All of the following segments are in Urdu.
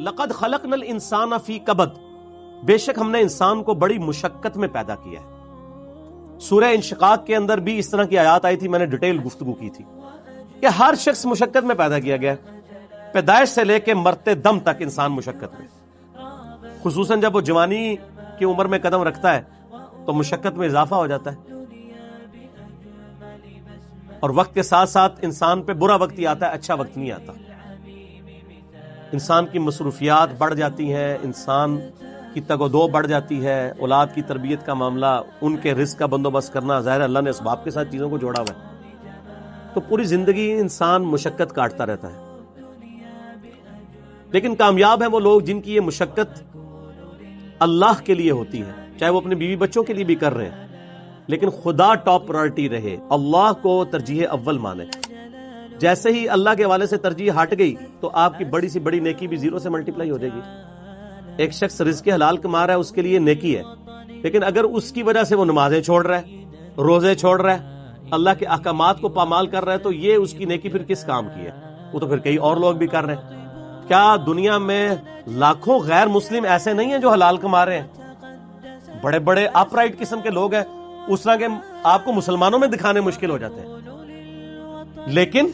لقد خلقنا الانسان فی کبد، بے شک ہم نے انسان کو بڑی مشقت میں پیدا کیا ہے۔ سورہ انشقاق کے اندر بھی اس طرح کی آیات آئی تھی، میں نے ڈیٹیل گفتگو کی تھی کہ ہر شخص مشقت میں پیدا کیا گیا ہے، پیدائش سے لے کے مرتے دم تک انسان مشقت میں، خصوصاً جب وہ جوانی کی عمر میں قدم رکھتا ہے تو مشقت میں اضافہ ہو جاتا ہے، اور وقت کے ساتھ ساتھ انسان پہ برا وقت ہی آتا ہے، اچھا وقت نہیں آتا۔ انسان کی مصروفیات بڑھ جاتی ہیں، انسان کی تگ و دو بڑھ جاتی ہے، اولاد کی تربیت کا معاملہ، ان کے رزق کا بندوبست کرنا، ظاہر اللہ نے اسباب کے ساتھ چیزوں کو جوڑا ہوا ہے، تو پوری زندگی انسان مشقت کاٹتا رہتا ہے۔ لیکن کامیاب ہیں وہ لوگ جن کی یہ مشقت اللہ کے لیے ہوتی ہے، چاہے وہ اپنے بیوی بچوں کے لیے بھی کر رہے ہیں، لیکن خدا ٹاپ پرائرٹی رہے، اللہ کو ترجیح اول مانے۔ جیسے ہی اللہ کے حوالے سے ترجیح ہٹ گئی تو آپ کی بڑی سی بڑی نیکی بھی زیرو سے ملٹیپلائی ہو جائے گی۔ ایک شخص رزق حلال کما رہا ہے، اس کے لیے نیکی ہے، لیکن اگر اس کی وجہ سے وہ نمازیں چھوڑ رہا ہے، روزے چھوڑ رہا ہے، اللہ کے احکامات کو پامال کر رہا ہے، تو یہ اس کی نیکی پھر کس کام کی ہے؟ وہ تو پھر کئی اور لوگ بھی کر رہے ہیں۔ کیا دنیا میں لاکھوں غیر مسلم ایسے نہیں ہیں جو حلال کما رہے ہیں؟ بڑے بڑے اپ رائٹ قسم کے لوگ ہیں، اس طرح کے آپ کو مسلمانوں میں دکھانے مشکل ہو جاتے ہیں، لیکن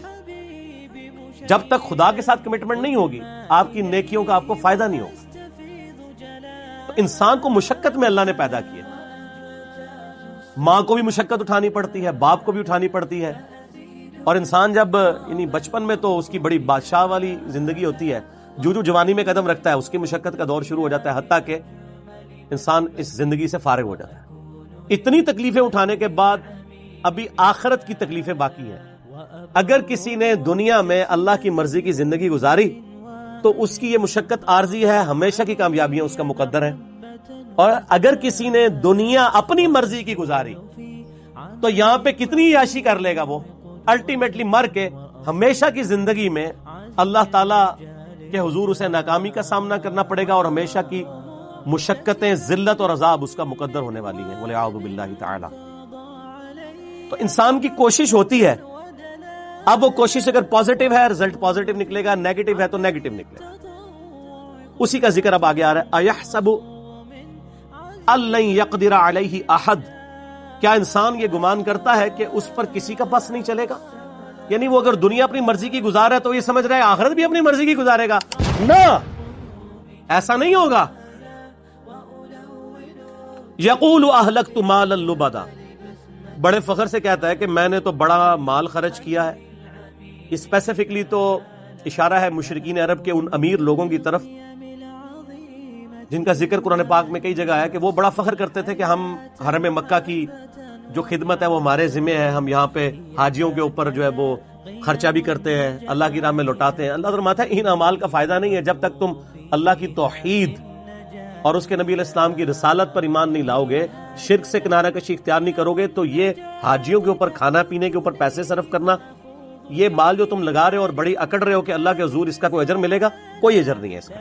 جب تک خدا کے ساتھ کمٹمنٹ نہیں ہوگی آپ کی نیکیوں کا آپ کو فائدہ نہیں ہوگا۔ تو انسان کو مشقت میں اللہ نے پیدا کیا، ماں کو بھی مشقت اٹھانی پڑتی ہے، باپ کو بھی اٹھانی پڑتی ہے، اور انسان جب یعنی بچپن میں تو اس کی بڑی بادشاہ والی زندگی ہوتی ہے، جو جوانی میں قدم رکھتا ہے اس کی مشقت کا دور شروع ہو جاتا ہے، حتیٰ کہ انسان اس زندگی سے فارغ ہو جاتا ہے۔ اتنی تکلیفیں اٹھانے کے بعد ابھی آخرت کی تکلیفیں باقی ہیں۔ اگر کسی نے دنیا میں اللہ کی مرضی کی زندگی گزاری تو اس کی یہ مشقت عارضی ہے، ہمیشہ کی کامیابیاں اس کا مقدر ہے، اور اگر کسی نے دنیا اپنی مرضی کی گزاری تو یہاں پہ کتنی عیاشی کر لے گا، وہ الٹیمیٹلی مر کے ہمیشہ کی زندگی میں اللہ تعالی کے حضور اسے ناکامی کا سامنا کرنا پڑے گا، اور ہمیشہ کی مشقتیں، ذلت اور عذاب اس کا مقدر ہونے والی ہیں، والعیاذ باللہ تعالی۔ تو انسان کی کوشش ہوتی ہے، اب وہ کوشش اگر پازیٹیو ہے رزلٹ پازیٹیو نکلے گا، نیگیٹو ہے تو نیگیٹو نکلے گا۔ اسی کا ذکر اب آگے آ رہا ہے، اَيَحْسَبُ أَن لَّن يَقْدِرَ عَلَيْهِ أَحَدٌ، کیا انسان یہ گمان کرتا ہے کہ اس پر کسی کا بس نہیں چلے گا؟ یعنی وہ اگر دنیا اپنی مرضی کی گزار ہے تو یہ سمجھ رہا ہے آخرت بھی اپنی مرضی کی گزارے گا؟ نہ، ایسا نہیں ہوگا۔ يَقُولُ أَهْلَكْتُ مَالًا لُبَدًا، بڑے فخر سے کہتا ہے کہ میں نے تو بڑا مال خرچ کیا ہے۔ اسپیسیفکلی تو اشارہ ہے مشرکین عرب کے ان امیر لوگوں کی طرف جن کا ذکر قرآن پاک میں کئی جگہ ہے، کہ وہ بڑا فخر کرتے تھے کہ ہم حرم مکہ کی جو خدمت ہے وہ ہمارے ذمہ ہے، ہم یہاں پہ حاجیوں کے اوپر جو ہے وہ خرچہ بھی کرتے ہیں، اللہ کی راہ میں لوٹاتے ہیں۔ اللہ فرماتا ہے ان اعمال کا فائدہ نہیں ہے جب تک تم اللہ کی توحید اور اس کے نبی علیہ السلام کی رسالت پر ایمان نہیں لاؤ گے، شرک سے کنارہ کشی اختیار نہیں کرو گے، تو یہ حاجیوں کے اوپر کھانا پینے کے اوپر پیسے صرف کرنا، یہ مال جو تم لگا رہے ہو اور بڑی اکڑ رہے ہو کہ اللہ کے حضور اس کا کوئی اجر ملے گا، کوئی اجر نہیں ہے اس کا۔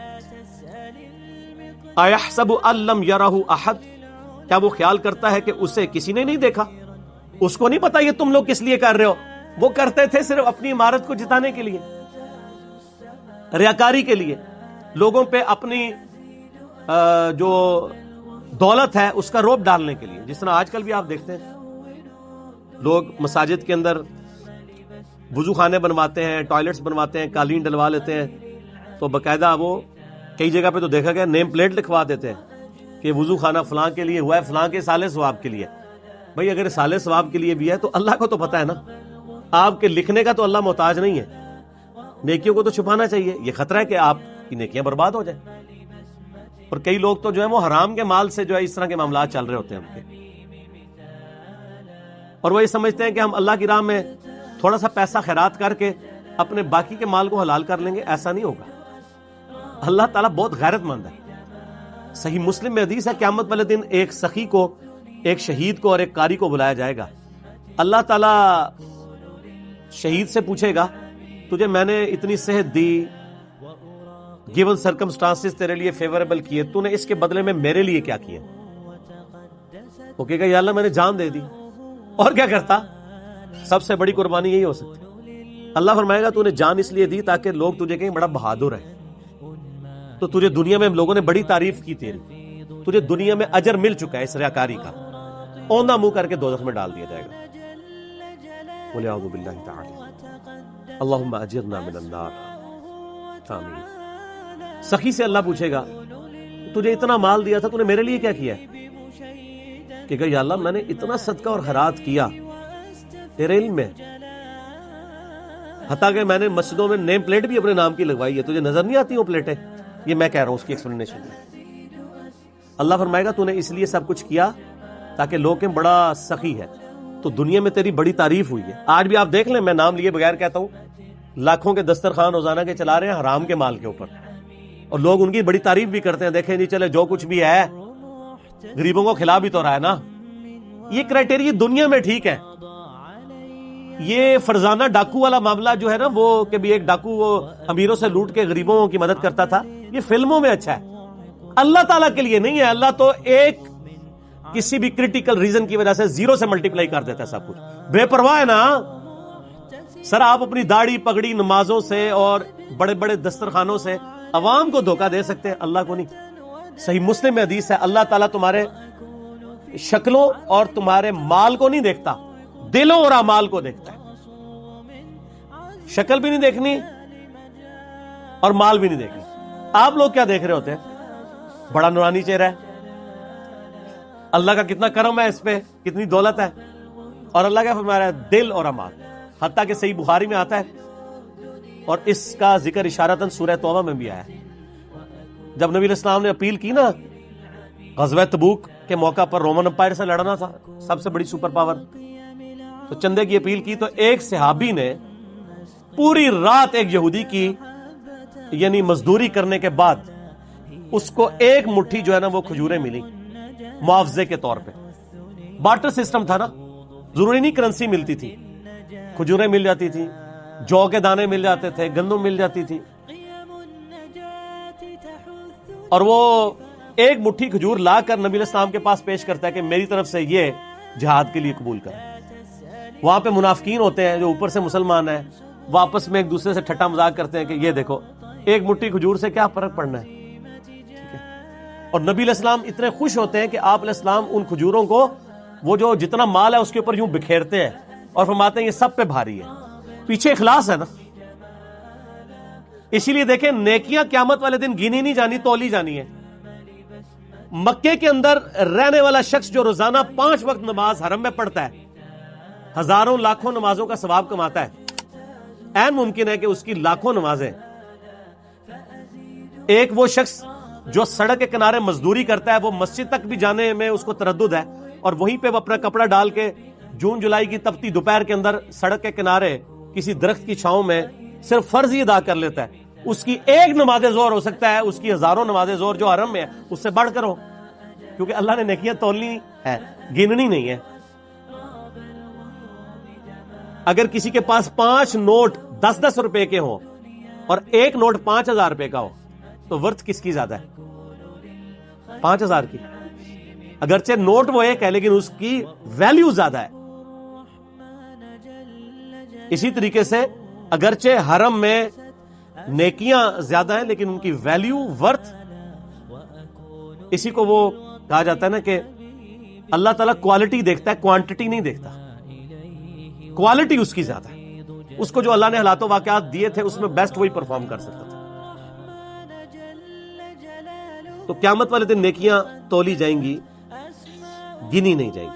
اَيَحْسَبُ أَن لَّمْ يَرَهُ أَحَدٌ، کیا وہ خیال کرتا ہے کہ اسے کسی نے نہیں دیکھا؟ اس کو نہیں پتا یہ تم لوگ کس لیے کر رہے ہو، وہ کرتے تھے صرف اپنی عمارت کو جتانے کے لیے، ریاکاری کے لیے، لوگوں پہ اپنی جو دولت ہے اس کا روب ڈالنے کے لیے۔ جس طرح آج کل بھی آپ دیکھتے ہیں لوگ مساجد کے اندر وضو خانے بنواتے ہیں، ٹوائلٹس بنواتے ہیں، قالین ڈلوا لیتے ہیں، تو باقاعدہ وہ کئی جگہ پہ تو دیکھا گیا نیم پلیٹ لکھوا دیتے ہیں کہ وضو خانہ فلاں کے لیے ہوا ہے، فلاں کے سالے ثواب کے لیے۔ بھائی اگر سالے ثواب کے لیے بھی ہے تو اللہ کو تو پتا ہے نا، آپ کے لکھنے کا تو اللہ محتاج نہیں ہے، نیکیوں کو تو چھپانا چاہیے، یہ خطرہ ہے کہ آپ کی نیکیاں برباد ہو جائیں۔ اور کئی لوگ تو جو ہے وہ حرام کے مال سے جو ہے اس طرح کے معاملات چل رہے ہوتے ہیں ان کے، اور وہ یہ سمجھتے ہیں کہ ہم اللہ کی راہ میں تھوڑا سا پیسہ خیرات کر کے اپنے باقی کے مال کو حلال کر لیں گے، ایسا نہیں ہوگا۔ اللہ تعالیٰ بہت غیرت مند ہے۔ صحیح مسلم میں حدیث ہے قیامت والے دن ایک سخی کو، ایک شہید کو اور ایک قاری کو بلایا جائے گا۔ اللہ تعالیٰ شہید سے پوچھے گا تجھے میں نے اتنی صحت دی، گیون سرکمسٹانسز تیرے لیے فیوریبل کیے، تو نے اس کے بدلے میں میرے لیے کیا کیا؟ وہ کہے گا یا اللہ میں نے جان دے دی، اور کیا کرتا؟ سب سے بڑی قربانی یہی ہو سکتی۔ اللہ فرمائے گا تو نے جان اس لیے دی تاکہ لوگ تجھے کہیں بڑا بہادر ہے، تو تجھے دنیا میں لوگوں نے بڑی تعریف کی تیری، تجھے دنیا میں اجر مل چکا ہے اس ریاکاری کا، اوندا منہ کر کے دوزخ میں ڈال دیا جائے گا۔ بولے اعوذ باللہ تعالی اللہم اجرنا من النار، آمین۔ سخی سے اللہ پوچھے گا تجھے اتنا مال دیا تھا، تو نے میرے لیے کیا کیا ہے؟ کہ یا اللہ میں نے اتنا صدقہ اور خیرات کیا تیرے علم میں، حتیٰ کہ میں نے مسجدوں میں نیم پلیٹ بھی اپنے نام کی لگوائی ہے، تجھے نظر نہیں آتی وہ پلیٹیں؟ یہ میں کہہ رہا ہوں اس کی ایکسپلینیشن۔ اللہ فرمائے گا تو نے اس لیے سب کچھ کیا تاکہ لوگ کہیں بڑا سخی ہے، تو دنیا میں تیری بڑی تعریف ہوئی ہے۔ آج بھی آپ دیکھ لیں، میں نام لیے بغیر کہتا ہوں، لاکھوں کے دسترخوان روزانہ کے چلا رہے ہیں حرام کے مال کے اوپر، اور لوگ ان کی بڑی تعریف بھی کرتے ہیں، دیکھیں جی چلے جو کچھ بھی ہے غریبوں کو کھلا بھی تو رہا ہے نا۔ یہ کرائٹیریا دنیا میں ٹھیک ہے، یہ فرزانہ ڈاکو والا معاملہ جو ہے نا، وہ کہ بھی ایک ڈاکو وہ امیروں سے لوٹ کے غریبوں کی مدد کرتا تھا، یہ فلموں میں اچھا ہے، اللہ تعالیٰ کے لیے نہیں ہے۔ اللہ تو ایک کسی بھی کریٹیکل ریزن کی وجہ سے زیرو سے ملٹیپلائی کر دیتا ہے سب کچھ، بے پرواہ ہے نا۔ سر آپ اپنی داڑھی پگڑی نمازوں سے اور بڑے بڑے دسترخوانوں سے عوام کو دھوکہ دے سکتے ہیں، اللہ کو نہیں۔ صحیح مسلم میں حدیث ہے، اللہ تعالیٰ تمہارے شکلوں اور تمہارے مال کو نہیں دیکھتا، دلوں اور اعمال کو دیکھتا ہے۔ شکل بھی نہیں دیکھنی اور مال بھی نہیں دیکھنی۔ آپ لوگ کیا دیکھ رہے ہوتے ہیں؟ بڑا نورانی چہرہ ہے، اللہ کا کتنا کرم ہے اس پہ، کتنی دولت ہے، اور اللہ کا فرما رہا ہے دل اور اعمال۔ حتیٰ کہ صحیح بخاری میں آتا ہے، اور اس کا ذکر اشارتاً سورہ توبہ میں بھی آیا ہے، جب نبی علیہ السلام نے اپیل کی نا غزوہ تبوک کے موقع پر، رومن امپائر سے لڑنا تھا، سب سے بڑی سپر پاور، تو چندے کی اپیل کی، تو ایک صحابی نے پوری رات ایک یہودی کی یعنی مزدوری کرنے کے بعد اس کو ایک مٹھی جو ہے نا وہ کھجوریں ملی معاوضے کے طور پہ۔ بارٹر سسٹم تھا نا، ضروری نہیں کرنسی ملتی تھی، کھجوریں مل جاتی تھی، جو کے دانے مل جاتے تھے، گندم مل جاتی تھی، اور وہ ایک مٹھی کھجور لا کر نبی علیہ السلام کے پاس پیش کرتا ہے کہ میری طرف سے یہ جہاد کے لیے قبول کر۔ وہاں پہ منافقین ہوتے ہیں جو اوپر سے مسلمان ہیں، وہ آپس میں ایک دوسرے سے ٹھٹا مذاق کرتے ہیں کہ یہ دیکھو ایک مٹھی کھجور سے کیا فرق پڑنا ہے، اور نبی علیہ السلام اتنے خوش ہوتے ہیں کہ آپ علیہ السلام ان کھجوروں کو وہ جو جتنا مال ہے اس کے اوپر یوں بکھیرتے ہیں اور فرماتے ہیں یہ سب پہ بھاری ہے، پیچھے اخلاص ہے نا۔ اسی لیے دیکھیں نیکیاں قیامت والے دن گنی نہیں جانی، تولی جانی ہے۔ مکے کے اندر رہنے والا شخص جو روزانہ 5 وقت نماز حرم میں پڑھتا ہے، ہزاروں لاکھوں نمازوں کا ثواب کماتا ہے، عین ممکن ہے کہ اس کی لاکھوں نمازیں، ایک وہ شخص جو سڑک کے کنارے مزدوری کرتا ہے، وہ مسجد تک بھی جانے میں اس کو تردد ہے، اور وہیں پہ وہ اپنا کپڑا ڈال کے جون جولائی کی تپتی دوپہر کے اندر سڑک کے کنارے کسی درخت کی چھاؤں میں صرف فرض ہی ادا کر لیتا ہے، اس کی ایک نماز ظہر ہو سکتا ہے اس کی ہزاروں نماز ظہر جو حرم میں ہے اس سے بڑھ کر ہو، کیونکہ اللہ نے نیکیاں تولنی ہے، گننی نہیں ہے۔ اگر کسی کے پاس 5 نوٹ 10-10 روپے کے ہوں اور ایک نوٹ 5000 روپے کا ہو تو ورتھ کس کی زیادہ ہے؟ 5000 کی۔ اگرچہ نوٹ وہ ایک ہے لیکن اس کی ویلیو زیادہ ہے۔ اسی طریقے سے اگرچہ حرم میں نیکیاں زیادہ ہیں لیکن ان کی ویلیو ورتھ، اسی کو وہ کہا جاتا ہے نا کہ اللہ تعالیٰ کوالٹی دیکھتا ہے، کوانٹٹی نہیں دیکھتا، کوالٹی اس کی زیادہ ہے۔ اس کو جو اللہ نے حالات و واقعات دیے تھے اس میں بیسٹ وہی پرفارم کر سکتا تھا۔ تو قیامت والے دن نیکیاں تولی جائیں گی، گنی نہیں جائیں گی۔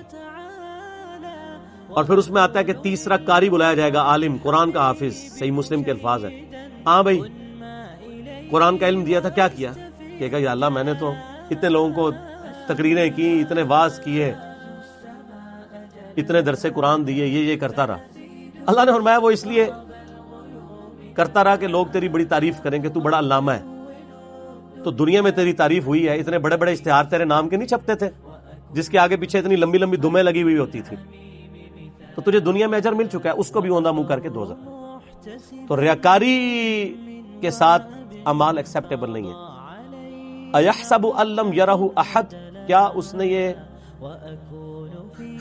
اور پھر اس میں آتا ہے کہ تیسرا قاری بلایا جائے گا، عالم، قرآن کا حافظ، صحیح مسلم کے الفاظ ہیں۔ ہاں بھائی قرآن کا علم دیا تھا، کیا کیا؟ کہے گا یا اللہ میں نے تو اتنے لوگوں کو تقریریں کی، اتنے واعظ کیے، اتنے درس قرآن دیے، یہ کرتا رہا۔ اللہ نے فرمایا وہ اس لیے کرتا رہا کہ لوگ تیری بڑی تعریف کریں کہ تو بڑا علامہ ہے۔ تو دنیا میں تیری تعریف ہوئی ہے، اتنے بڑے بڑے اشتہار تیرے نام کے نہیں چھپتے تھے جس کے آگے پیچھے اتنی لمبی لمبی دمیں لگی ہوئی ہوتی تھی، تو تجھے دنیا میں اجر مل چکا ہے، اس کو بھی اوندا منہ کر کے دوزخ۔ تو ریاکاری کے ساتھ اعمال ایکسیپٹیبل نہیں ہے۔ اَيَحْسَبُ أَن لَّمْ يَرَهُ أَحَدٌ، کیا اس نے یہ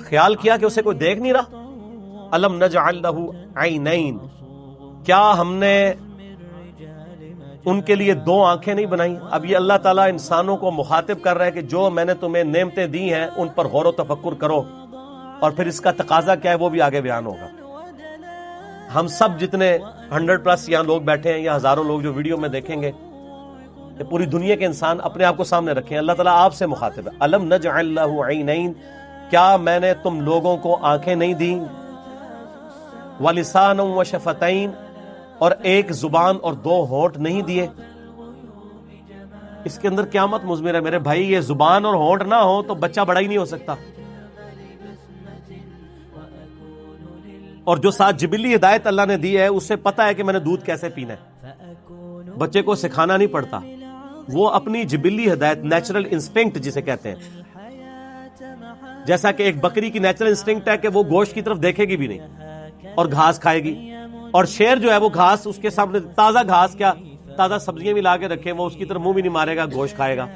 خیال کیا کہ اسے کوئی دیکھ نہیں رہا؟ أَلَمْ نَجْعَل لَّهُ عَيْنَيْن، کیا ہم نے ان کے لیے دو آنکھیں نہیں بنائی. اب یہ اللہ تعالیٰ انسانوں کو مخاطب کر رہا ہے کہ جو میں نے تمہیں نعمتیں دی ہیں ان پر غور و تفکر کرو, اور پھر اس کا تقاضا کیا ہے وہ بھی آگے بیان ہوگا. ہم سب جتنے 100+ یہاں لوگ بیٹھے ہیں یا ہزاروں لوگ جو ویڈیو میں دیکھیں گے, کہ پوری دنیا کے انسان اپنے آپ کو سامنے رکھیں. اللہ تعالیٰ آپ سے مخاطب ہے. الم نجعل لہ عینین, کیا میں نے تم لوگوں کو آنکھیں نہیں دی, ولسانا وشفتین, اور ایک زبان اور دو ہونٹ نہیں دیے. اس کے اندر قیامت مضمر ہے میرے بھائی. یہ زبان اور ہونٹ نہ ہو تو بچہ بڑا ہی نہیں ہو سکتا. اور جو ساتھ جبلی ہدایت اللہ نے دی ہے, اس سے پتا ہے کہ میں نے دودھ کیسے پینا ہے. بچے کو سکھانا نہیں پڑتا, وہ اپنی جبلی ہدایت, نیچرل انسٹنکٹ جسے کہتے ہیں, جیسا کہ ایک بکری کی نیچرل انسٹنکٹ ہے کہ وہ گوشت کی طرف دیکھے گی بھی نہیں اور گھاس کھائے گی, اور شیر جو ہے وہ گھاس اس کے سامنے, تازہ گھاس کیا تازہ سبزیاں بھی لا کے رکھے, وہ اس کی طرف منہ بھی نہیں مارے گا, گوشت کھائے گا.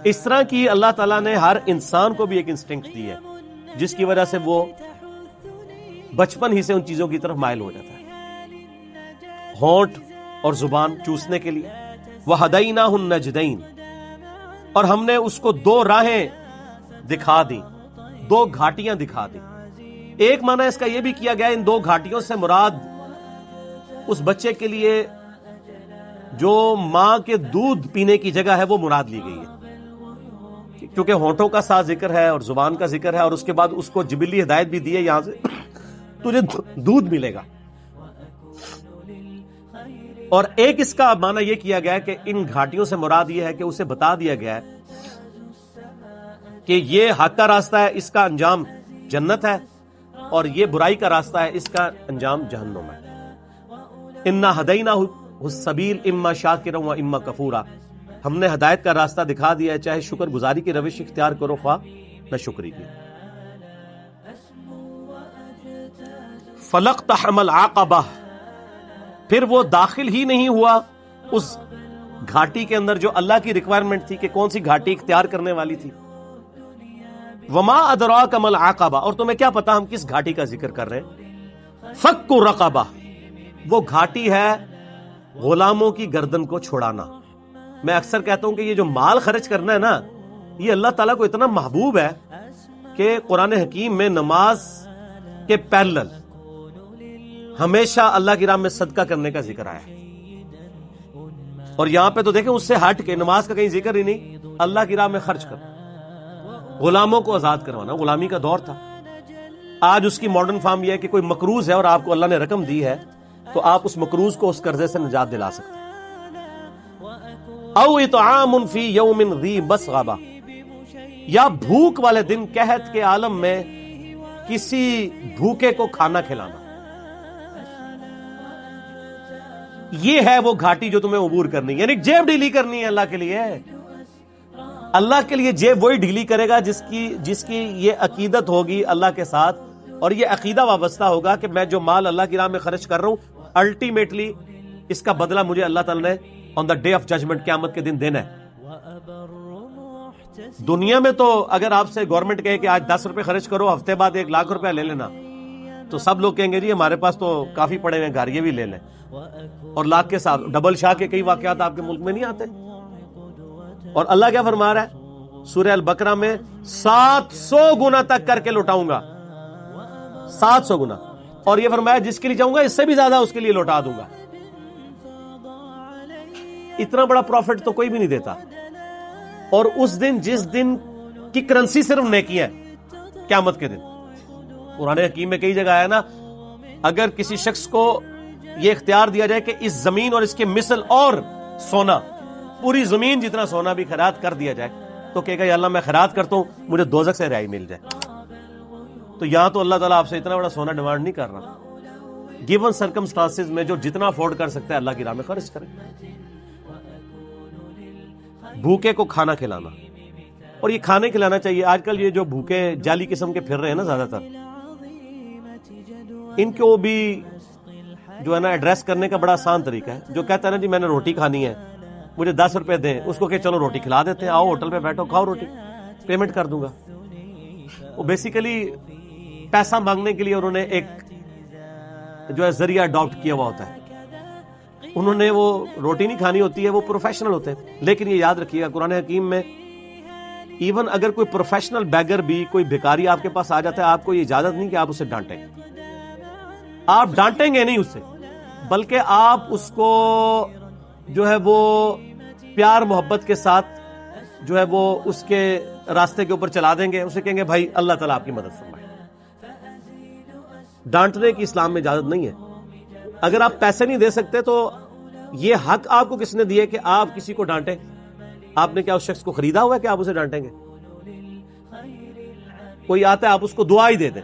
اس طرح کی اللہ تعالیٰ نے ہر انسان کو بھی ایک انسٹنکٹ دی ہے, جس کی وجہ سے وہ بچپن ہی سے ان چیزوں کی طرف مائل ہو جاتا ہے. ہونٹ اور زبان چوسنے کے لیے. وَهَدَيْنَاهُ النَّجْدَيْنِ, اور ہم نے اس کو دو راہیں دکھا دی, دو گھاٹیاں دکھا دی. ایک معنی اس کا یہ بھی کیا گیا, ان دو گھاٹیوں سے مراد اس بچے کے لیے جو ماں کے دودھ پینے کی جگہ ہے وہ مراد لی گئی ہے, کیونکہ ہونٹوں کا ساتھ ذکر ہے اور زبان کا ذکر ہے, اور اس کے بعد اس کو جبلی ہدایت بھی دی ہے, یہاں سے تجھے دودھ ملے گا. اور ایک اس کا معنی یہ کیا گیا ہے کہ ان گھاٹیوں سے مراد یہ ہے کہ اسے بتا دیا گیا ہے کہ یہ حق کا راستہ ہے, اس کا انجام جنت ہے, اور یہ برائی کا راستہ ہے, اس کا انجام جہنم ہے. انا ہدیناہ السبیل اما شاکرا و اما کفورا, ہم نے ہدایت کا راستہ دکھا دیا ہے, چاہے شکر گزاری کی روش اختیار کرو خواہ نہ شکری کی. فلقتحم العقبہ, پھر وہ داخل ہی نہیں ہوا اس گھاٹی کے اندر جو اللہ کی ریکوائرمنٹ تھی کہ کون سی گھاٹی اختیار کرنے والی تھی. وما ادراک ما العقبہ, اور تمہیں کیا پتا ہم کس گھاٹی کا ذکر کر رہے ہیں. فک الرقبہ, وہ گھاٹی ہے غلاموں کی گردن کو چھڑانا. میں اکثر کہتا ہوں کہ یہ جو مال خرچ کرنا ہے نا, یہ اللہ تعالیٰ کو اتنا محبوب ہے کہ قرآن حکیم میں نماز کے پیرلل ہمیشہ اللہ کی راہ میں صدقہ کرنے کا ذکر آیا ہے. اور یہاں پہ تو دیکھیں اس سے ہٹ کے نماز کا کہیں ذکر ہی نہیں, اللہ کی راہ میں خرچ کرنا, غلاموں کو آزاد کروانا. غلامی کا دور تھا. آج اس کی ماڈرن فارم یہ ہے کہ کوئی مقروض ہے اور آپ کو اللہ نے رقم دی ہے تو آپ اس مقروض کو اس قرضے سے نجات دلا سکتے ہیں. او اطعام فی یوم ذی مسغبہ, یا بھوک والے دن قحط کے عالم میں کسی بھوکے کو کھانا کھلانا. یہ ہے وہ گھاٹی جو تمہیں عبور کرنی ہے, یعنی جیب ڈھیلی کرنی ہے اللہ کے لیے. اللہ کے لیے جیب وہی ڈھیلی کرے گا جس کی یہ عقیدت ہوگی اللہ کے ساتھ, اور یہ عقیدہ وابستہ ہوگا کہ میں جو مال اللہ کی راہ میں خرچ کر رہا ہوں الٹیمیٹلی اس کا بدلہ مجھے اللہ تعالی نے آن دا ڈے آف ججمنٹ قیامت کے دن دینا ہے. دنیا میں تو اگر آپ سے گورنمنٹ کہے کہ آج 10 روپے خرچ کرو, ہفتے بعد 1 لاکھ روپے لے لینا, تو سب لوگ کہیں گے جی ہمارے پاس تو کافی پڑے ہوئے گھر, یہ بھی لے لیں. اور لاکھ کے ساتھ ڈبل شاہ کے کئی واقعات آپ کے ملک میں نہیں آتے. اور اللہ کیا فرما رہا ہے سورہ البقرہ میں, 700 گنا تک کر کے لوٹاؤں گا, 700 گنا. اور یہ فرمایا جس کے لیے چاہوں گا اس سے بھی زیادہ اس کے لیے لوٹا دوں گا. اتنا بڑا پروفٹ تو کوئی بھی نہیں دیتا. اور اس دن جس دن کی کرنسی صرف نیکی ہے قیامت کے دن, قرآن حکیم میں کئی جگہ آیا نا, اگر کسی شخص کو یہ اختیار دیا جائے کہ اس زمین اور اس کے مثل اور سونا, پوری زمین جتنا سونا بھی خیرات کر دیا جائے, تو کہے گا یا اللہ میں خیرات کرتا ہوں مجھے دوزخ سے رہائی مل جائے. تو یہاں تو اللہ تعالیٰ آپ سے اتنا بڑا سونا ڈیمانڈ نہیں کر رہا. گیون سرکمسٹانسز میں جو جتنا افورڈ کر سکتا ہے اللہ کی راہ میں خرچ کرے. بھوکے کو کھانا کھلانا, اور یہ کھانے کھلانا چاہیے. آج کل یہ جو بھوکے جعلی قسم کے پھر رہے ہیں نا زیادہ تر, ان کو بھی جو ہے نا ایڈریس کرنے کا بڑا آسان طریقہ ہے. جو کہتا ہے نا جی میں نے روٹی کھانی ہے, مجھے 10 روپے دیں, اس کو کہ چلو روٹی کھلا دیتے ہیں, آؤ ہوٹل پہ بیٹھو کھاؤ روٹی, پیمنٹ کر دوں گا. وہ بیسیکلی پیسہ مانگنے کے لیے انہوں نے ایک جو ہے ذریعہ اڈاپٹ کیا ہوا ہوتا ہے. انہوں نے وہ روٹی نہیں کھانی ہوتی ہے، وہ پروفیشنل ہوتے ہیں. لیکن یہ یاد رکھیے گا قرآن حکیم میں ایون اگر کوئی پروفیشنل بیگر بھی، کوئی بھکاری آپ کے پاس آ جاتا ہے، آپ کو یہ اجازت نہیں کہ آپ اسے ڈانٹیں. آپ ڈانٹیں گے نہیں اسے، بلکہ آپ اس کو جو ہے وہ پیار محبت کے ساتھ جو ہے وہ اس کے راستے کے اوپر چلا دیں گے. اسے کہیں گے بھائی اللہ تعالیٰ آپ کی مدد فرمائے. ڈانٹنے کی اسلام میں اجازت نہیں ہے. اگر آپ پیسے نہیں دے سکتے تو یہ حق آپ کو کس نے دیا کہ آپ کسی کو ڈانٹیں؟ آپ نے کیا اس شخص کو خریدا ہوا ہے کہ آپ اسے ڈانٹیں گے؟ کوئی آتا ہے آپ اس کو دعا ہی دے دیں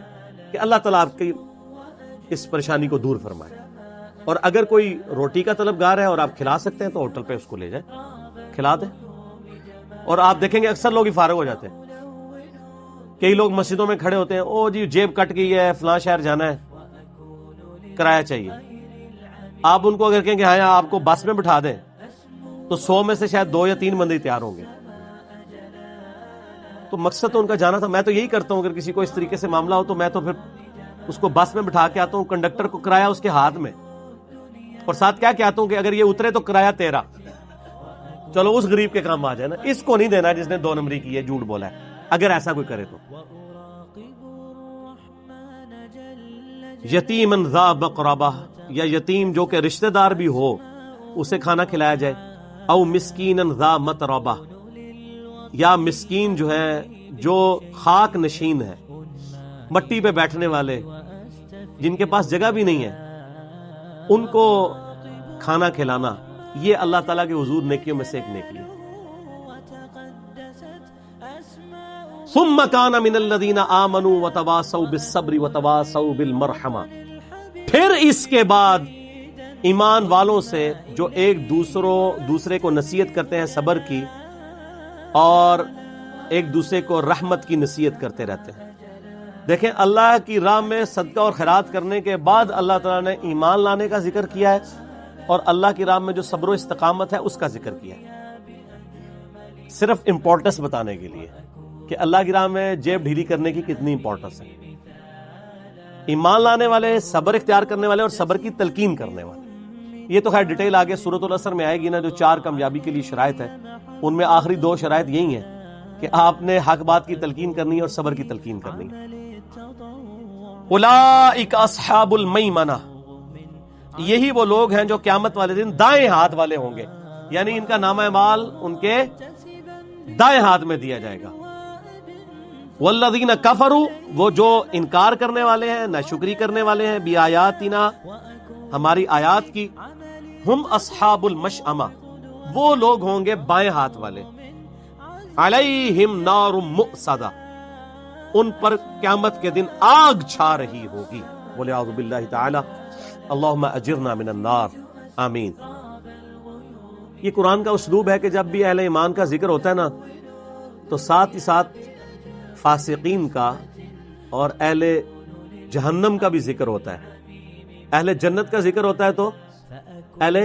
کہ اللہ تعالیٰ آپ کی اس پریشانی کو دور فرمائے. اور اگر کوئی روٹی کا طلبگار ہے اور آپ کھلا سکتے ہیں تو ہوٹل پہ اس کو لے جائیں، کھلا دیں. اور آپ دیکھیں گے اکثر لوگ ہی فارغ ہو جاتے ہیں. کئی لوگ مسجدوں میں کھڑے ہوتے ہیں، او جی جیب کٹ گئی ہے، فلاں شہر جانا ہے، کرایہ چاہیے. آپ ان کو اگر کہیں کہ ہاں آپ کو بس میں بٹھا دیں تو 100 میں سے شاید 2 یا 3 بندے تیار ہوں گے. تو مقصد تو ان کا جانا تھا. میں تو یہی کرتا ہوں، اگر کسی کو اس طریقے سے معاملہ ہو تو میں تو پھر اس کو بس میں بٹھا کے آتا ہوں، کنڈکٹر کو کرایہ اس کے ہاتھ میں، اور ساتھ کیا کہتا ہوں کہ اگر یہ اترے تو کرایہ تیرا. چلو اس غریب کے کام آ جائے نا، اس کو نہیں دینا جس نے 2 نمبری کی ہے، جھوٹ بولا ہے. اگر ایسا کوئی کرے تو یتیمن ذا مقربہ، یا یتیم جو کہ رشتہ دار بھی ہو اسے کھانا کھلایا جائے. او مسکینن ذا متربہ، یا مسکین جو ہے جو خاک نشین ہے، مٹی پہ بیٹھنے والے جن کے پاس جگہ بھی نہیں ہے، ان کو کھانا کھلانا، یہ اللہ تعالیٰ کے حضور نیکیوں میں سے ایک نیکی ہے. ثم كان من الذين آمنوا وتواصوا بالصبر وتواصوا بالمرحمہ، پھر اس کے بعد ایمان والوں سے جو ایک دوسرے کو نصیحت کرتے ہیں صبر کی، اور ایک دوسرے کو رحمت کی نصیحت کرتے رہتے ہیں. دیکھیں اللہ کی راہ میں صدقہ اور خیرات کرنے کے بعد اللہ تعالیٰ نے ایمان لانے کا ذکر کیا ہے، اور اللہ کی راہ میں جو صبر و استقامت ہے اس کا ذکر کیا ہے، صرف امپورٹنس بتانے کے لیے کہ اللہ کی راہ میں جیب ڈھیلی کرنے کی کتنی امپورٹنس ہے. ایمان لانے والے، صبر اختیار کرنے والے اور صبر کی تلقین کرنے والے، یہ تو خیر ڈیٹیل آگے سورۃ العصر میں آئے گی نا. جو 4 کامیابی کے لیے شرائط ہے ان میں آخری 2 شرائط یہی ہیں کہ آپ نے حق بات کی تلقین کرنی ہے اور صبر کی تلقین کرنی ہے. اولئک اصحاب المیمنہ، یہی وہ لوگ ہیں جو قیامت والے دن دائیں ہاتھ والے ہوں گے، یعنی ان کا نامہ اعمال ان کے دائیں ہاتھ میں دیا جائے گا. والذین کفروا، وہ جو انکار کرنے والے ہیں، ناشکری کرنے والے ہیں، بآیاتنا، ہماری آیات کی، ہم اصحاب المشأمہ، وہ لوگ ہوں گے بائیں ہاتھ والے. علیہم نار مؤصدہ، ان پر قیامت کے دن آگ چھا رہی ہوگی. بولے اعوذ باللہ تعالی اللہم اجرنا من النار، آمین. یہ قرآن کا اسلوب ہے کہ جب بھی اہل ایمان کا ذکر ہوتا ہے نا تو ساتھ ہی ساتھ فاسقین کا اور اہل جہنم کا بھی ذکر ہوتا ہے. اہل جنت کا ذکر ہوتا ہے تو اہل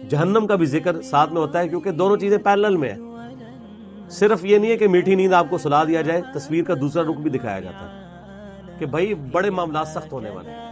جہنم کا بھی ذکر ساتھ میں ہوتا ہے، کیونکہ دونوں چیزیں پیرلل میں ہیں. صرف یہ نہیں ہے کہ میٹھی نیند آپ کو سلا دیا جائے، تصویر کا دوسرا رخ بھی دکھایا جاتا ہے کہ بھائی بڑے معاملات سخت ہونے والے ہیں.